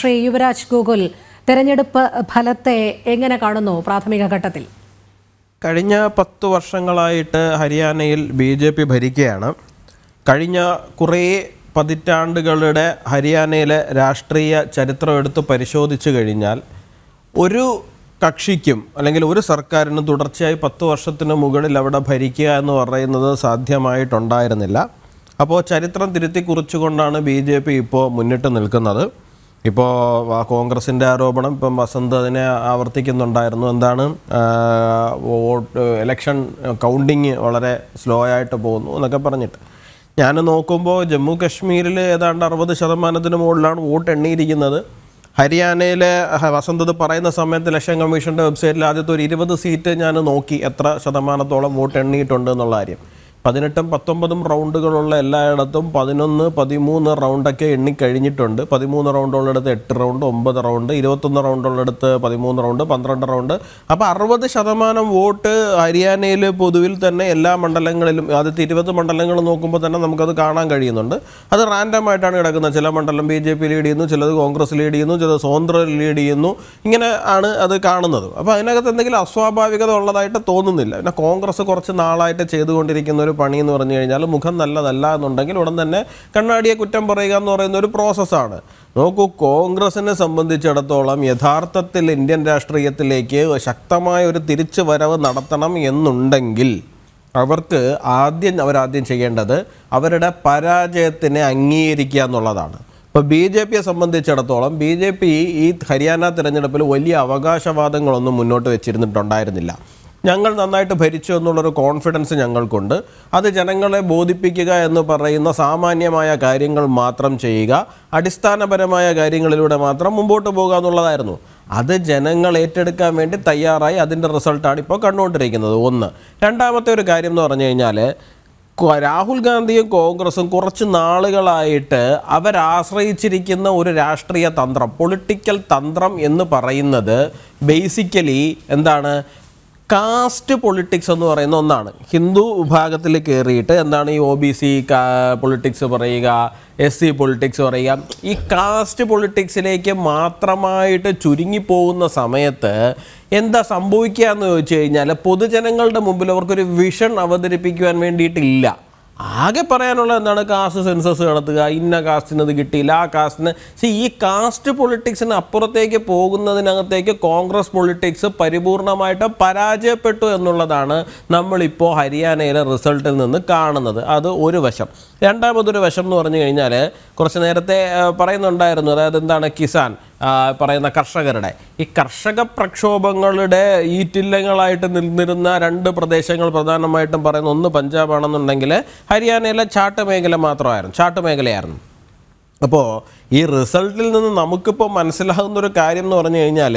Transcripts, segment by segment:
ശ്രീ യുവരാജ് ഗോകുൽ, തെരഞ്ഞെടുപ്പ് ഫലത്തെ എങ്ങനെ കാണുന്നു പ്രാഥമിക ഘട്ടത്തിൽ? കഴിഞ്ഞ 10 വർഷങ്ങളായിട്ട് ഹരിയാനയിൽ BJP ഭരിക്കുകയാണ്. കഴിഞ്ഞ കുറേ പതിറ്റാണ്ടുകളുടെ ഹരിയാനയിലെ രാഷ്ട്രീയ ചരിത്രം എടുത്ത് പരിശോധിച്ചു കഴിഞ്ഞാൽ ഒരു കക്ഷിക്കും അല്ലെങ്കിൽ ഒരു സർക്കാരിനും തുടർച്ചയായി 10 വർഷത്തിന് മുകളിൽ അവിടെ ഭരിക്കുക എന്ന് പറയുന്നത് സാധ്യമായിട്ടുണ്ടായിരുന്നില്ല. അപ്പോൾ ചരിത്രം തിരുത്തി കുറിച്ചുകൊണ്ടാണ് BJP ഇപ്പോൾ മുന്നിട്ട് നിൽക്കുന്നത്. ഇപ്പോൾ കോൺഗ്രസിൻ്റെ ആരോപണം ഇപ്പം വസന്ത് അതിനെ ആവർത്തിക്കുന്നുണ്ടായിരുന്നു. എന്താണ് ഇലക്ഷൻ കൗണ്ടിങ് വളരെ സ്ലോ ആയിട്ട് പോകുന്നു എന്നൊക്കെ പറഞ്ഞിട്ട്. ഞാൻ നോക്കുമ്പോൾ ജമ്മു കശ്മീരിൽ ഏതാണ്ട് 60% മുകളിലാണ് വോട്ട് എണ്ണിയിരിക്കുന്നത്. ഹരിയാനയിലെ വസന്ത് പറയുന്ന സമയത്ത് ഇലക്ഷൻ കമ്മീഷൻ്റെ വെബ്സൈറ്റിൽ ആദ്യത്തെ ഒരു 20 സീറ്റ് ഞാൻ നോക്കി എത്ര ശതമാനത്തോളം വോട്ട് എണ്ണിയിട്ടുണ്ട് എന്നുള്ള കാര്യം. 18ഉം 19ഉം റൗണ്ടുകളുള്ള എല്ലായിടത്തും 11, 13 റൗണ്ടൊക്കെ എണ്ണിക്കഴിഞ്ഞിട്ടുണ്ട്. 13 റൗണ്ടുള്ളിടത്ത് 8 റൗണ്ട്, 9 റൗണ്ട്, 21 റൗണ്ടുള്ളിടത്ത് 13 റൗണ്ട്, 12 റൗണ്ട്. അപ്പോൾ 60% വോട്ട് ഹരിയാനയിൽ പൊതുവിൽ തന്നെ എല്ലാ മണ്ഡലങ്ങളിലും ആദ്യത്തെ 20 മണ്ഡലങ്ങൾ നോക്കുമ്പോൾ തന്നെ നമുക്കത് കാണാൻ കഴിയുന്നുണ്ട്. അത് റാൻഡമായിട്ടാണ് കിടക്കുന്നത്. ചില മണ്ഡലം BJP ലീഡ് ചെയ്യുന്നു, ചിലത് കോൺഗ്രസ് ലീഡ് ചെയ്യുന്നു, ചിലത് സ്വതന്ത്ര ലീഡ് ചെയ്യുന്നു. ഇങ്ങനെ ആണ് അത് കാണുന്നത്. അപ്പോൾ അതിനകത്ത് എന്തെങ്കിലും അസ്വാഭാവികത ഉള്ളതായിട്ട് തോന്നുന്നില്ല. പിന്നെ കോൺഗ്രസ് കുറച്ച് നാളായിട്ട് ചെയ്തുകൊണ്ടിരിക്കുന്ന ഒരു പണി എന്ന് പറഞ്ഞു കഴിഞ്ഞാൽ മുഖം നല്ലതല്ല എന്നുണ്ടെങ്കിൽ ഉടൻ തന്നെ കണ്ണാടിയെ കുറ്റം പറയുക എന്ന് പറയുന്ന ഒരു പ്രോസസ്സാണ്. നോക്കൂ, കോൺഗ്രസിനെ സംബന്ധിച്ചിടത്തോളം യഥാർത്ഥത്തിൽ ഇന്ത്യൻ രാഷ്ട്രീയത്തിലേക്ക് ശക്തമായ ഒരു തിരിച്ചു വരവ് നടത്തണം എന്നുണ്ടെങ്കിൽ അവരാദ്യം ചെയ്യേണ്ടത് അവരുടെ പരാജയത്തിനെ അംഗീകരിക്കുക എന്നുള്ളതാണ്. ഇപ്പോൾ BJPയെ സംബന്ധിച്ചിടത്തോളം BJP ഈ ഹരിയാന തിരഞ്ഞെടുപ്പിൽ വലിയ അവകാശവാദങ്ങളൊന്നും മുന്നോട്ട് വെച്ചിരുന്നിട്ടുണ്ടായിരുന്നില്ല. ഞങ്ങൾ നന്നായിട്ട് ഭരിച്ചു എന്നുള്ളൊരു കോൺഫിഡൻസ് ഞങ്ങൾക്കുണ്ട്. അത് ജനങ്ങളെ ബോധിപ്പിക്കുക എന്ന് പറയുന്ന സാമാന്യമായ കാര്യങ്ങൾ മാത്രം ചെയ്യുക, അടിസ്ഥാനപരമായ കാര്യങ്ങളിലൂടെ മാത്രം മുമ്പോട്ട് പോകുക എന്നുള്ളതായിരുന്നു. അത് ജനങ്ങൾ ഏറ്റെടുക്കാൻ വേണ്ടി തയ്യാറായി. അതിൻ്റെ റിസൾട്ടാണ് ഇപ്പോൾ കണ്ടുകൊണ്ടിരിക്കുന്നത്. ഒന്ന്. രണ്ടാമത്തെ ഒരു കാര്യം എന്ന് പറഞ്ഞു കഴിഞ്ഞാൽ രാഹുൽ ഗാന്ധിയും കോൺഗ്രസും കുറച്ച് നാളുകളായിട്ട് അവരാശ്രയിച്ചിരിക്കുന്ന ഒരു രാഷ്ട്രീയ തന്ത്രം, പൊളിറ്റിക്കൽ തന്ത്രം എന്ന് പറയുന്നത് ബേസിക്കലി എന്താണ്, കാസ്റ്റ് പൊളിറ്റിക്സ് എന്ന് പറയുന്ന ഒന്നാണ്. ഹിന്ദു വിഭാഗത്തിൽ കയറിയിട്ട് എന്താണ് ഈ OBC പൊളിറ്റിക്സ് പറയുക, SC പൊളിറ്റിക്സ് പറയുക. ഈ കാസ്റ്റ് പൊളിറ്റിക്സിലേക്ക് മാത്രമായിട്ട് ചുരുങ്ങിപ്പോകുന്ന സമയത്ത് എന്താ സംഭവിക്കുക എന്ന് ചോദിച്ചു കഴിഞ്ഞാൽ പൊതുജനങ്ങളുടെ മുമ്പിൽ അവർക്കൊരു വിഷൻ അവതരിപ്പിക്കുവാൻ വേണ്ടിയിട്ടില്ല. ആകെ പറയാനുള്ള എന്താണ്, കാസ്റ്റ് സെൻസസ് നടത്തുക, ഇന്ന കാസ്റ്റിന് ഇത് കിട്ടിയില്ല, ആ കാസ്റ്റിന്. ഈ കാസ്റ്റ് പൊളിറ്റിക്സിന് അപ്പുറത്തേക്ക് പോകുന്നതിനകത്തേക്ക് കോൺഗ്രസ് പൊളിറ്റിക്സ് പരിപൂർണമായിട്ട് പരാജയപ്പെട്ടു എന്നുള്ളതാണ് നമ്മളിപ്പോൾ ഹരിയാനയിലെ റിസൾട്ടിൽ നിന്ന് കാണുന്നത്. അത് ഒരു വശം. രണ്ടാമതൊരു വശം എന്ന് പറഞ്ഞു കഴിഞ്ഞാൽ കുറച്ച് നേരത്തെ പറയുന്നുണ്ടായിരുന്നു, അതായത് എന്താണ് കിസാൻ പറയുന്ന കർഷകരുടെ ഈ കർഷക പ്രക്ഷോഭങ്ങളുടെ ഈറ്റില്ലങ്ങളായിട്ട് നിന്നിരുന്ന 2 പ്രദേശങ്ങൾ പ്രധാനമായിട്ടും പറയുന്ന ഒന്ന് പഞ്ചാബാണെന്നുണ്ടെങ്കിൽ ഹരിയാനയിലെ ചാട്ട് മേഖലയായിരുന്നു. അപ്പോൾ ഈ റിസൾട്ടിൽ നിന്ന് നമുക്കിപ്പോൾ മനസ്സിലാകുന്നൊരു കാര്യം എന്ന് പറഞ്ഞു കഴിഞ്ഞാൽ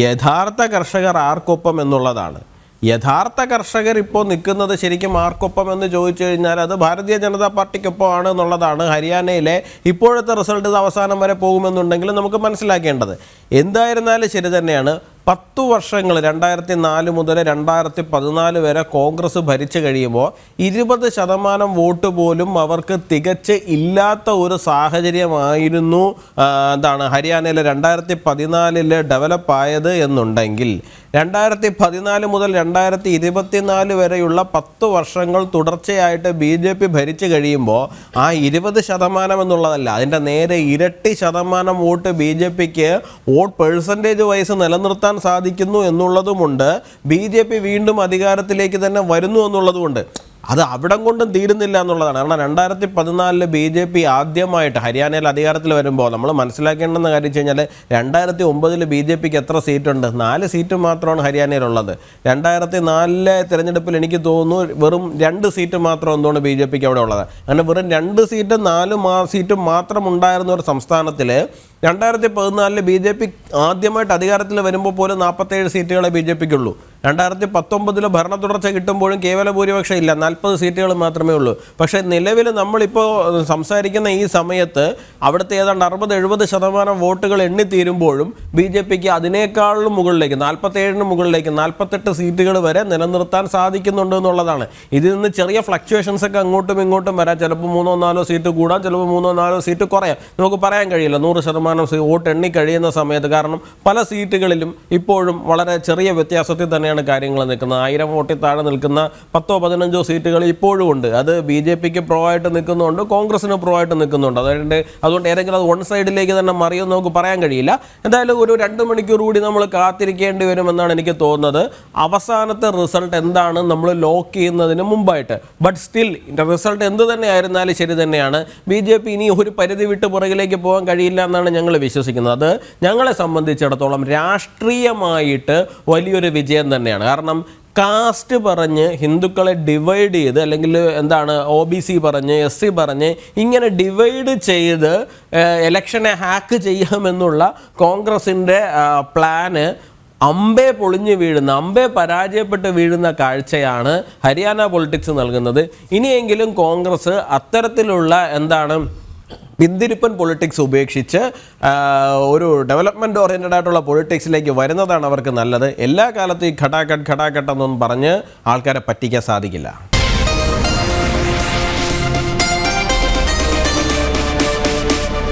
യഥാർത്ഥ കർഷകർ ആർക്കൊപ്പം എന്നുള്ളതാണ്. യഥാർത്ഥ കർഷകർ ഇപ്പോൾ നിൽക്കുന്നത് ശരിക്കും ആർക്കൊപ്പം എന്ന് ചോദിച്ചു കഴിഞ്ഞാൽ അത് ഭാരതീയ ജനതാ പാർട്ടിക്കൊപ്പമാണ് എന്നുള്ളതാണ്. ഹരിയാനയിലെ ഇപ്പോഴത്തെ റിസൾട്ട് ഇത് അവസാനം വരെ പോകുമെന്നുണ്ടെങ്കിൽ നമുക്ക് മനസ്സിലാക്കേണ്ടത്. എന്തായിരുന്നാലും ശരി തന്നെയാണ്, 10 വർഷങ്ങൾ 2004 മുതൽ 2014 വരെ കോൺഗ്രസ് ഭരിച്ചു കഴിയുമ്പോൾ 20% വോട്ട് പോലും അവർക്ക് തികച്ച് ഇല്ലാത്ത ഒരു സാഹചര്യമായിരുന്നു ഹരിയാനയിൽ 2014 ഡെവലപ്പായത് എന്നുണ്ടെങ്കിൽ 2014 മുതൽ 2024 വരെയുള്ള 10 വർഷങ്ങൾ തുടർച്ചയായിട്ട് BJP ഭരിച്ചു കഴിയുമ്പോൾ ആ 20% എന്നുള്ളതല്ല, അതിൻ്റെ നേരെ ഇരട്ടി ശതമാനം വോട്ട് BJPക്ക് വോട്ട് പെർസെൻറ്റേജ് വൈസ് നിലനിർത്താൻ സാധിക്കുന്നു എന്നുള്ളതുമുണ്ട്. BJP വീണ്ടും അധികാരത്തിലേക്ക് തന്നെ വരുന്നു എന്നുള്ളതുകൊണ്ട് അത് അവിടം കൊണ്ടും തീരുന്നില്ല എന്നുള്ളതാണ്. കാരണം 2014 BJP ആദ്യമായിട്ട് ഹരിയാനയിൽ അധികാരത്തിൽ വരുമ്പോൾ നമ്മൾ മനസ്സിലാക്കേണ്ടെന്ന കാര്യം വെച്ച് കഴിഞ്ഞാൽ 2009 BJPക്ക് എത്ര സീറ്റുണ്ട്? 4 സീറ്റ് മാത്രമാണ് ഹരിയാനയിലുള്ളത്. 2004 തിരഞ്ഞെടുപ്പിൽ എനിക്ക് തോന്നുന്നു വെറും 2 സീറ്റ് മാത്രം എന്തുകൊണ്ട് BJPക്ക് അവിടെ ഉള്ളത്. അങ്ങനെ വെറും 2 സീറ്റ് 4 സീറ്റ് മാത്രം ഉണ്ടായിരുന്ന ഒരു സംസ്ഥാനത്തിൽ 2014 BJP ആദ്യമായിട്ട് അധികാരത്തിൽ വരുമ്പോൾ പോലും 47 സീറ്റുകളെ BJPക്കുള്ളൂ. 2019 ഭരണ തുടർച്ച കിട്ടുമ്പോഴും കേവല ഭൂരിപക്ഷം ഇല്ല, 40 സീറ്റുകൾ മാത്രമേ ഉള്ളൂ. പക്ഷേ നിലവിൽ നമ്മളിപ്പോൾ സംസാരിക്കുന്ന ഈ സമയത്ത് അവിടുത്തെ ഏതാണ്ട് 60-70% വോട്ടുകൾ എണ്ണിത്തീരുമ്പോഴും BJPക്ക് അതിനേക്കാളും മുകളിലേക്ക് 47 മുകളിലേക്ക് 48 സീറ്റുകൾ വരെ നിലനിർത്താൻ സാധിക്കുന്നുണ്ട് എന്നുള്ളതാണ്. ഇതിൽ നിന്ന് ചെറിയ ഫ്ലക്ച്വേഷൻസ് ഒക്കെ അങ്ങോട്ടും ഇങ്ങോട്ടും വരാം. ചിലപ്പോൾ 3-4 സീറ്റ് കൂടാം, ചിലപ്പോൾ 3-4 സീറ്റ് കുറയാം. നമുക്ക് പറയാൻ കഴിയില്ല 100% വോട്ട് എണ്ണി കഴിയുന്ന സമയത്ത്. കാരണം പല സീറ്റുകളിലും ഇപ്പോഴും വളരെ ചെറിയ വ്യത്യാസത്തിൽ തന്നെയാണ് കാര്യങ്ങൾ നിൽക്കുന്നത്. 1000 വോട്ടിൽ താഴെ നിൽക്കുന്ന 10-15 സീറ്റുകൾ ഇപ്പോഴും ഉണ്ട്. അത് BJPക്ക് പ്രോ ആയിട്ട് നിൽക്കുന്നുണ്ട്, കോൺഗ്രസിന് പ്രോ ആയിട്ട് നിൽക്കുന്നുണ്ട്. അതുകൊണ്ട് ഏതെങ്കിലും അത് വൺ സൈഡിലേക്ക് തന്നെ മറിയുമെന്ന് നമുക്ക് പറയാൻ കഴിയില്ല. എന്തായാലും ഒരു 2 മണിക്കൂർ കൂടി നമ്മൾ കാത്തിരിക്കേണ്ടി വരുമെന്നാണ് എനിക്ക് തോന്നുന്നത്, അവസാനത്തെ റിസൾട്ട് എന്താണ് നമ്മൾ ലോക്ക് ചെയ്യുന്നതിന് മുമ്പായിട്ട്. ബട്ട് സ്റ്റിൽ റിസൾട്ട് എന്ത് തന്നെ ആയിരുന്നാലും ശരി തന്നെയാണ്, BJP ഇനി ഒരു പരിധി വിട്ട് പുറകിലേക്ക് പോകാൻ കഴിയില്ല എന്നാണ് ഞങ്ങൾ വിശ്വസിക്കുന്നത്. അത് ഞങ്ങളെ സംബന്ധിച്ചിടത്തോളം രാഷ്ട്രീയമായിട്ട് വലിയൊരു വിജയം തന്നെയാണ്. കാരണം കാസ്റ്റ് പറഞ്ഞ് ഹിന്ദുക്കളെ ഡിവൈഡ് ചെയ്ത്, അല്ലെങ്കിൽ OBC പറഞ്ഞ് SC പറഞ്ഞ് ഇങ്ങനെ ഡിവൈഡ് ചെയ്ത് ഇലക്ഷനെ ഹാക്ക് ചെയ്യാമെന്നുള്ള കോൺഗ്രസിൻ്റെ പ്ലാന് അമ്പേ പൊളിഞ്ഞു വീഴുന്ന, അമ്പേ പരാജയപ്പെട്ട് വീഴുന്ന കാഴ്ചയാണ് ഹരിയാന പൊളിറ്റിക്സ് നൽകുന്നത്. ഇനിയെങ്കിലും കോൺഗ്രസ് അത്തരത്തിലുള്ള പിന്തിരിപ്പൻ പൊളിറ്റിക്സ് ഉപേക്ഷിച്ച് ഒരു ഡെവലപ്മെൻറ്റ് ഓറിയൻറ്റഡ് ആയിട്ടുള്ള പൊളിറ്റിക്സിലേക്ക് വരുന്നതാണ് അവർക്ക് നല്ലത്. എല്ലാ കാലത്തും ഈ ഘടാഘട്ട് എന്നൊന്നും പറഞ്ഞ് ആൾക്കാരെ പറ്റിക്കാൻ സാധിക്കില്ല.